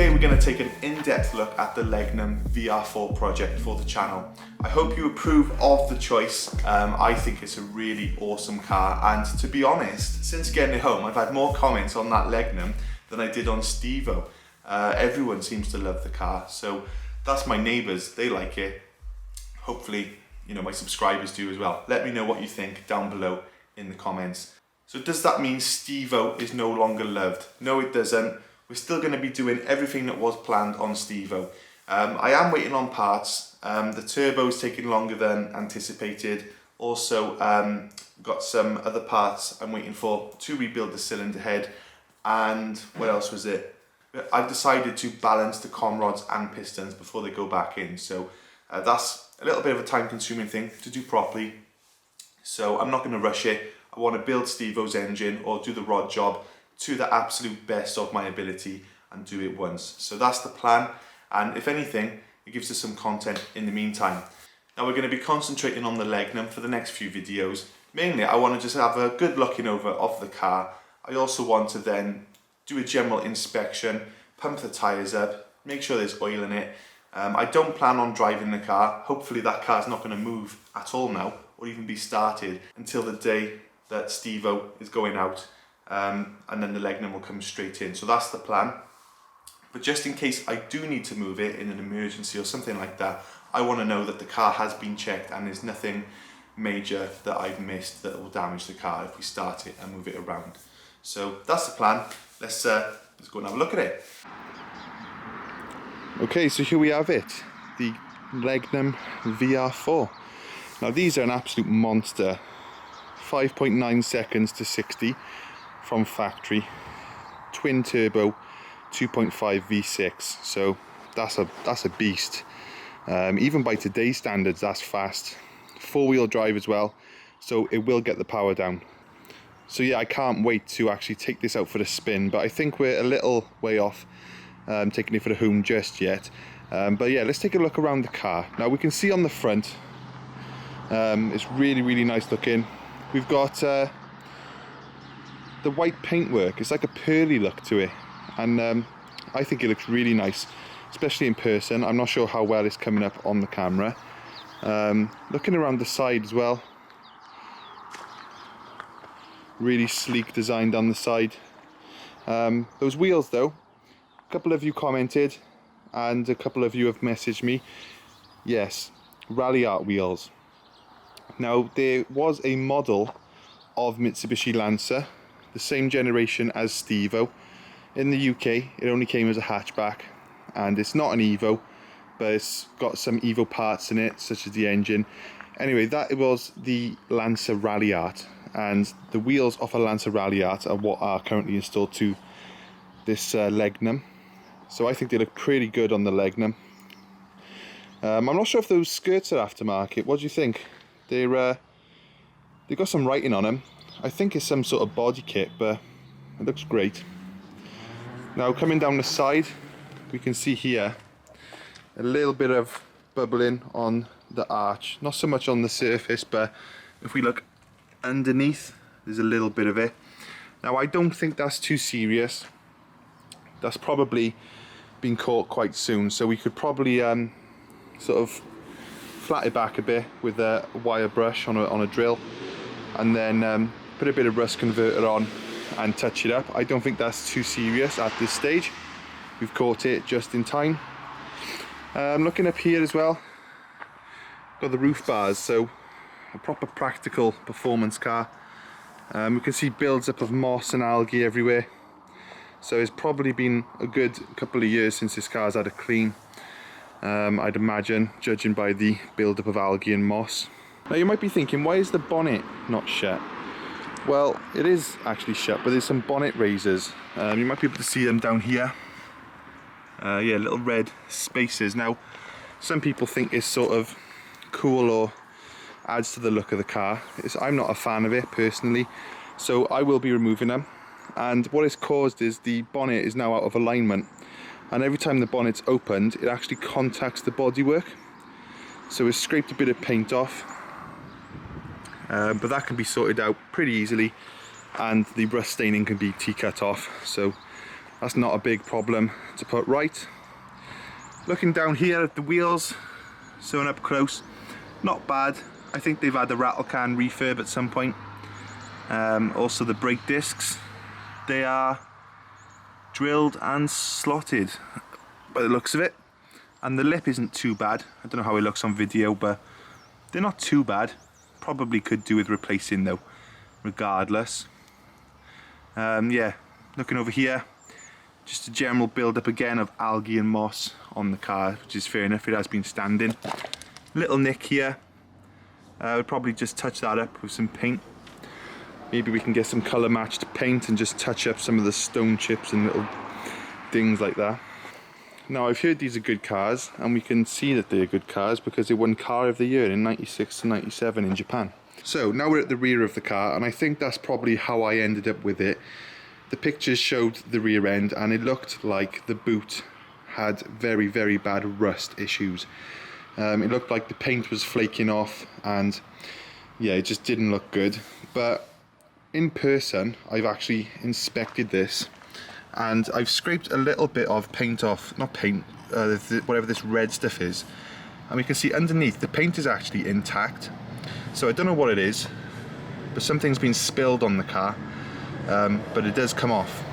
We're going to take an in-depth look at the Legnum VR4 project for the channel. I hope you approve of the choice. I think it's a really awesome car, and to be honest, since getting it home I've had more comments on that Legnum than I did on Stevo. Everyone seems to love the car, so that's my neighbours, they like it. Hopefully, you know, my subscribers do as well. Let me know what you think down below in the comments. So does that mean Stevo is no longer loved? No, it doesn't. We're still going to be doing everything that was planned on Stevo. I am waiting on parts. The turbo's taking longer than anticipated. Also got some other parts I'm waiting for to rebuild the cylinder head. And what else was it? I've decided to balance the con rods and pistons before they go back in. So that's a little bit of a time consuming thing to do properly. So I'm not going to rush it. I want to build Stevo's engine or do the rod job to the absolute best of my ability and do it once. So that's the plan, and if anything, it gives us some content in the meantime. Now we're going to be concentrating on the Legnum for the next few videos. Mainly I want to just have a good looking over of the car. I also want to then do a general inspection, pump the tyres up, make sure there's oil in it. I don't plan on driving the car. Hopefully that car's not going to move at all now, or even be started until the day that Stevo is going out. And then the Legnum will come straight in. So that's the plan. But just in case I do need to move it in an emergency or something like that, I want to know that the car has been checked and there's nothing major that I've missed that will damage the car if we start it and move it around. So that's the plan. Let's go and have a look at it. Okay, so here we have it, the Legnum VR4. Now these are an absolute monster. 5.9 seconds to 60. From factory, twin turbo 2.5 V6, so that's a beast. Even by today's standards, that's fast. Four-wheel drive as well, so it will get the power down. So yeah, I can't wait to actually take this out for a spin, but I think we're a little way off taking it for the home just yet. But yeah, let's take a look around the car. Now we can see on the front, it's really nice looking. We've got the white paintwork. It's like a pearly look to it, and I think it looks really nice, especially in person. I'm not sure how well it's coming up on the camera. Looking around the side as well, really sleek design down the side. Those wheels though, a couple of you commented and a couple of you have messaged me. Yes, Rally Art wheels. Now there was a model of Mitsubishi Lancer, the same generation as Stevo. In the UK it only came as a hatchback, and it's not an Evo, but it's got some Evo parts in it, such as the engine. Anyway, that was the Lancer Rally Art, and the wheels off a Lancer Rally Art are what are currently installed to this Legnum. So I think they look pretty good on the Legnum. I'm not sure if those skirts are aftermarket. What do you think? They've got some writing on them. I think it's some sort of body kit, but it looks great. Now coming down the side, we can see here a little bit of bubbling on the arch. Not so much on the surface, but if we look underneath, there's a little bit of it. Now I don't think that's too serious. That's probably been caught quite soon, so we could probably sort of flat it back a bit with a wire brush on a drill, and then put a bit of rust converter on and touch it up. I don't think that's too serious at this stage. We've caught it just in time. Looking up here as well, got the roof bars, so a proper practical performance car. We can see builds up of moss and algae everywhere, so it's probably been a good couple of years since this car's had a clean, I'd imagine, judging by the build up of algae and moss. Now you might be thinking, why is the bonnet not shut? Well, it is actually shut, but there's some bonnet raisers. You might be able to see them down here. Yeah, little red spaces. Now, some people think it's sort of cool or adds to the look of the car. I'm not a fan of it personally, so I will be removing them. And what it's caused is the bonnet is now out of alignment, and every time the bonnet's opened, it actually contacts the bodywork. So it's scraped a bit of paint off. But that can be sorted out pretty easily, and the rust staining can be cut off, so that's not a big problem to put right. Looking down here at the wheels, sewn up close, not bad. I think they've had a rattle can refurb at some point. Also the brake discs, they are drilled and slotted by the looks of it, and the lip isn't too bad. I don't know how it looks on video, but they're not too bad. Probably could do with replacing though, regardless. Yeah, looking over here, just a general build up again of algae and moss on the car, which is fair enough, it has been standing. Little nick here, we'll probably just touch that up with some paint. Maybe we can get some colour matched paint and just touch up some of the stone chips and little things like that. Now, I've heard these are good cars, and we can see that they're good cars because they won Car of the Year in 96 to 97 in Japan. So now we're at the rear of the car, and I think that's probably how I ended up with it. The pictures showed the rear end, and it looked like the boot had very, very bad rust issues. It looked like the paint was flaking off, and yeah, it just didn't look good. But in person, I've actually inspected this, and I've scraped a little bit of paint off, not paint, whatever this red stuff is, and we can see underneath the paint is actually intact. So I don't know what it is, but something's been spilled on the car, but it does come off.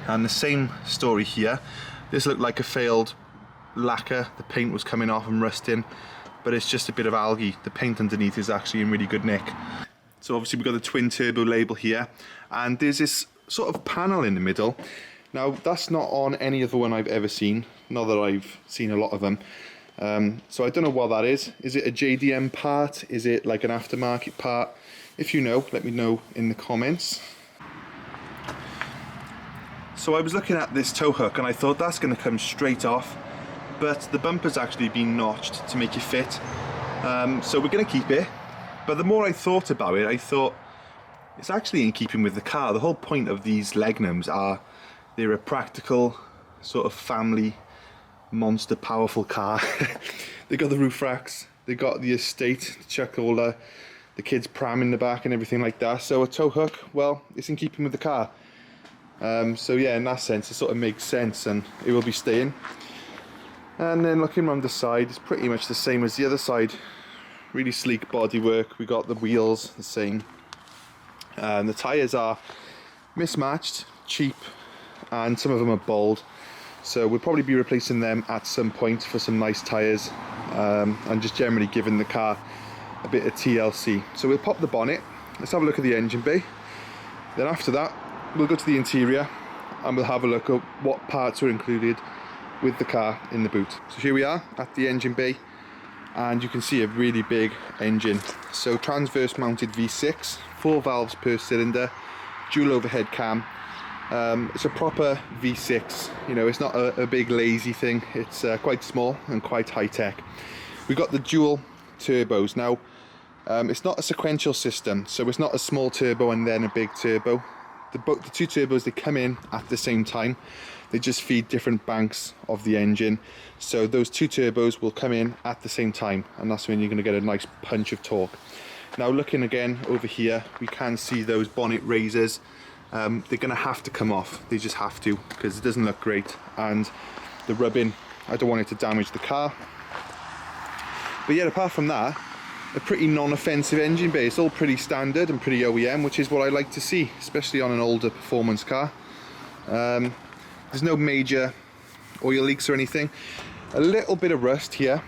And the same story here. This looked like a failed lacquer, the paint was coming off and rusting, but it's just a bit of algae. The paint underneath is actually in really good nick. So obviously we've got the twin turbo label here, and there's this sort of panel in the middle. Now that's not on any other one I've ever seen, not that I've seen a lot of them. So I don't know what that is. Is it a JDM part? Is it like an aftermarket part? If you know, let me know in the comments. So I was looking at this tow hook and I thought that's going to come straight off, but the bumper's actually been notched to make it fit. So we're going to keep it. But the more I thought about it, I thought it's actually in keeping with the car. The whole point of these Legnums are they're a practical sort of family monster powerful car. They got the roof racks, they got the estate to chuck all the kids' pram in the back and everything like that. So a tow hook, well, it's in keeping with the car. So yeah, in that sense, it sort of makes sense, and it will be staying. And then looking around the side, it's pretty much the same as the other side. Really sleek bodywork. We got the wheels the same. The tyres are mismatched, cheap, and some of them are bald. So we'll probably be replacing them at some point for some nice tyres, and just generally giving the car a bit of TLC. So we'll pop the bonnet. Let's have a look at the engine bay. Then after that, we'll go to the interior and we'll have a look at what parts are included with the car in the boot. So here we are at the engine bay, and you can see a really big engine. So transverse mounted V6, 4 valves per cylinder, dual overhead cam. It's a proper V6, you know, it's not a big lazy thing. It's quite small and quite high tech. We got the dual turbos. Now it's not a sequential system, so it's not a small turbo and then a big turbo. The two turbos, they come in at the same time. They just feed different banks of the engine. So those two turbos will come in at the same time, and that's when you're going to get a nice punch of torque. Now looking again over here, we can see those bonnet raisers. They're going to have to come off. They just have to, because it doesn't look great, and the rubbing, I don't want it to damage the car. But yeah, apart from that, a pretty non-offensive engine bay. It's all pretty standard and pretty OEM, which is what I like to see, especially on an older performance car. There's no major oil leaks or anything. A little bit of rust here,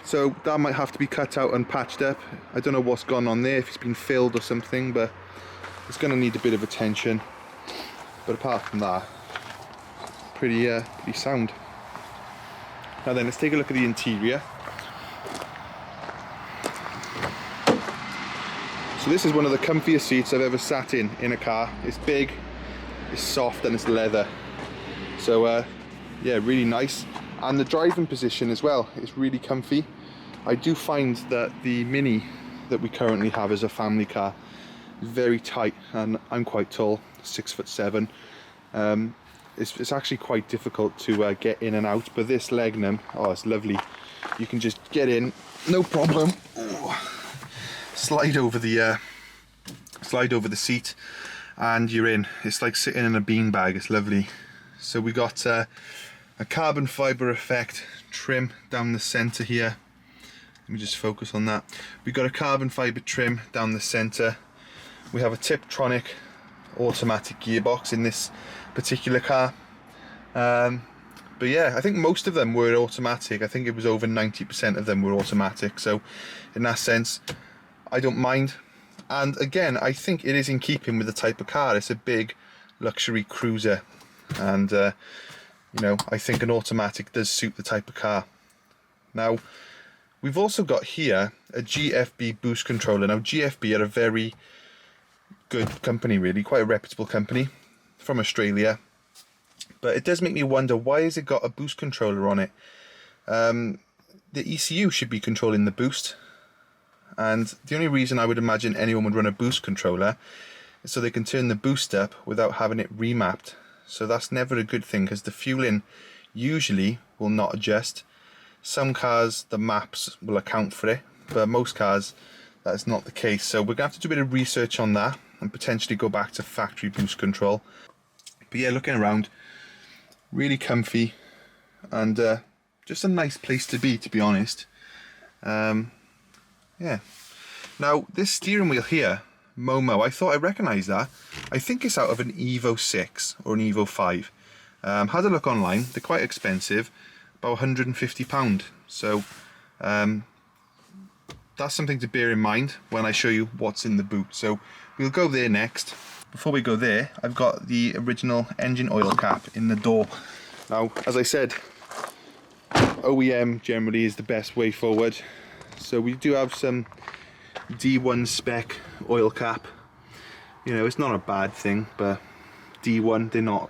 so that might have to be cut out and patched up. I don't know what's gone on there, if it's been filled or something, but it's going to need a bit of attention. But apart from that, pretty sound. Now then, let's take a look at the interior. So this is one of the comfiest seats I've ever sat in a car. It's big, it's soft, and it's leather. So yeah, really nice. And the driving position as well is really comfy. I do find that the Mini that we currently have as a family car is very tight, and I'm quite tall, 6'7". It's actually quite difficult to get in and out, but this Legnum, oh, it's lovely. You can just get in, no problem. Ooh. Slide over the seat, and you're in. It's like sitting in a beanbag. It's lovely. So we got a carbon fiber effect trim down the center here. Let me just focus on that. We got a carbon fiber trim down the center. We have a Tiptronic automatic gearbox in this particular car. But yeah, I think most of them were automatic. I think it was over 90% of them were automatic. So in that sense, I don't mind. And again, I think it is in keeping with the type of car. It's a big luxury cruiser, and you know, I think an automatic does suit the type of car. Now, we've also got here a GFB boost controller. Now, GFB are a very good company, really, quite a reputable company from Australia. But it does make me wonder, why has it got a boost controller on it? The ECU should be controlling the boost. And the only reason I would imagine anyone would run a boost controller is so they can turn the boost up without having it remapped. So that's never a good thing, because the fueling usually will not adjust. Some cars, the maps will account for it, but most cars, that is not the case. So we're going to have to do a bit of research on that and potentially go back to factory boost control. But yeah, looking around, really comfy, and just a nice place to be honest. Yeah. Now, this steering wheel here, Momo, I thought I recognised that. I think it's out of an Evo 6 or an Evo 5. Had a look online. They're quite expensive, about £150. So that's something to bear in mind when I show you what's in the boot. So we'll go there next. Before we go there, I've got the original engine oil cap in the door. Now, as I said, OEM generally is the best way forward. So we do have some D1 spec oil cap. You know, it's not a bad thing, but D1, they're not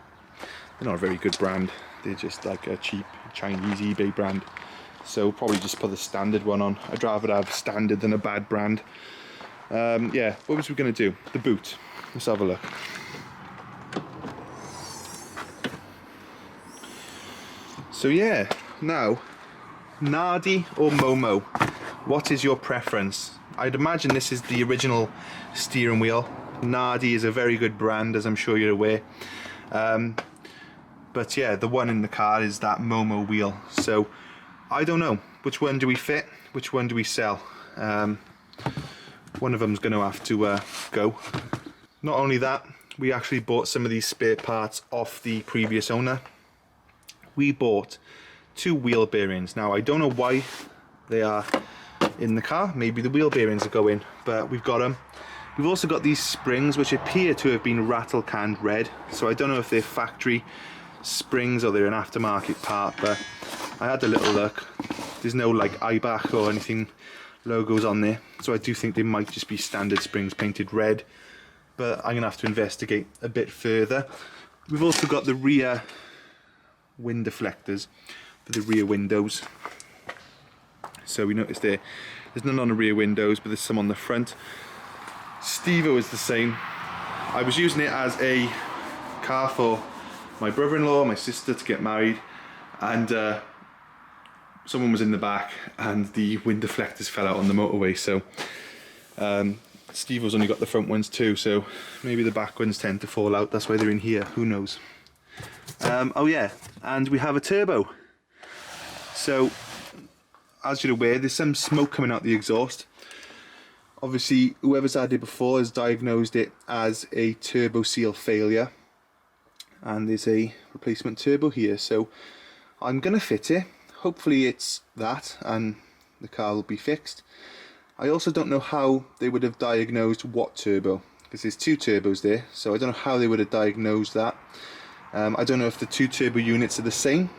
a very good brand. They're just like a cheap Chinese eBay brand. So probably just put the standard one on. I'd rather have standard than a bad brand. Yeah, what was we going to do? The boot. Let's have a look. So yeah, now, Nardi or Momo? What is your preference? I'd imagine this is the original steering wheel. Nardi is a very good brand, as I'm sure you're aware. But yeah, the one in the car is that Momo wheel. So I don't know, which one do we fit? Which one do we sell? One of them's going to have to go. Not only that, we actually bought some of these spare parts off the previous owner. We bought 2 wheel bearings. Now, I don't know why they are in the car. Maybe the wheel bearings are going, but we've got them. We've also got these springs, which appear to have been rattle canned red. So I don't know if they're factory springs or they're an aftermarket part, but I had a little look. There's no like Ibach or anything logos on there, so I do think they might just be standard springs painted red, but I'm gonna have to investigate a bit further. We've also got the rear wind deflectors for the rear windows. So we noticed there's none on the rear windows, but there's some on the front. Stevo is the same. I was using it as a car for my brother-in-law, my sister to get married, and someone was in the back and the wind deflectors fell out on the motorway. So Stevo's only got the front ones too, so maybe the back ones tend to fall out. That's why they're in here, who knows. Oh yeah, and we have a turbo. So as you're aware, there's some smoke coming out the exhaust. Obviously, whoever's had it before has diagnosed it as a turbo seal failure, and there's a replacement turbo here, so I'm gonna fit it. Hopefully it's that and the car will be fixed. I also don't know how they would have diagnosed what turbo, because there's two turbos there, so I don't know how they would have diagnosed that. I don't know if the two turbo units are the same.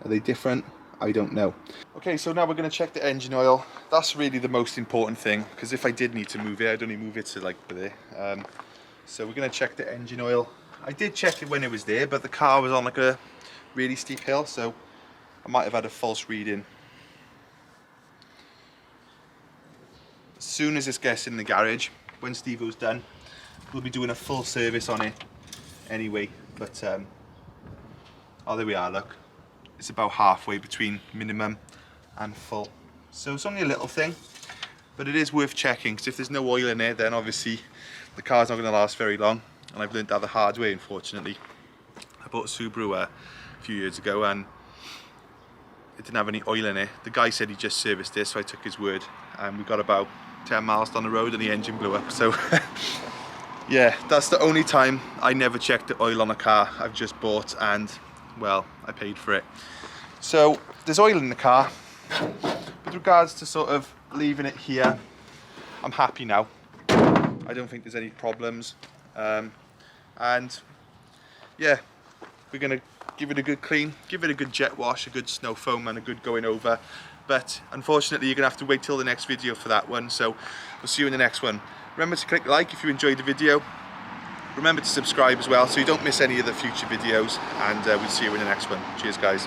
Are they different? I don't know. Okay, so now we're going to check the engine oil. That's really the most important thing, because if I did need to move it, I'd only move it to like there. So we're going to check the engine oil. I did check it when it was there, but the car was on like a really steep hill, so I might have had a false reading. As soon as this gets in the garage, when Steve-O's done, we'll be doing a full service on it anyway. But oh, there we are, look. It's about halfway between minimum and full. So it's only a little thing, but it is worth checking, because if there's no oil in it, then obviously the car's not going to last very long. And I've learned that the hard way, unfortunately. I bought a Subaru a few years ago and it didn't have any oil in it. The guy said he just serviced it, so I took his word. And we got about 10 miles down the road and the engine blew up. So yeah, that's the only time I never checked the oil on a car I've just bought, and well, I paid for it. So there's oil in the car. With regards to sort of leaving it here, I'm happy now. I don't think there's any problems. And yeah, we're gonna give it a good clean, give it a good jet wash, a good snow foam and a good going over. But unfortunately you're gonna have to wait till the next video for that one. So we'll see you in the next one. Remember to click like if you enjoyed the video. Remember to subscribe as well so you don't miss any of the future videos, and we'll see you in the next one. Cheers guys.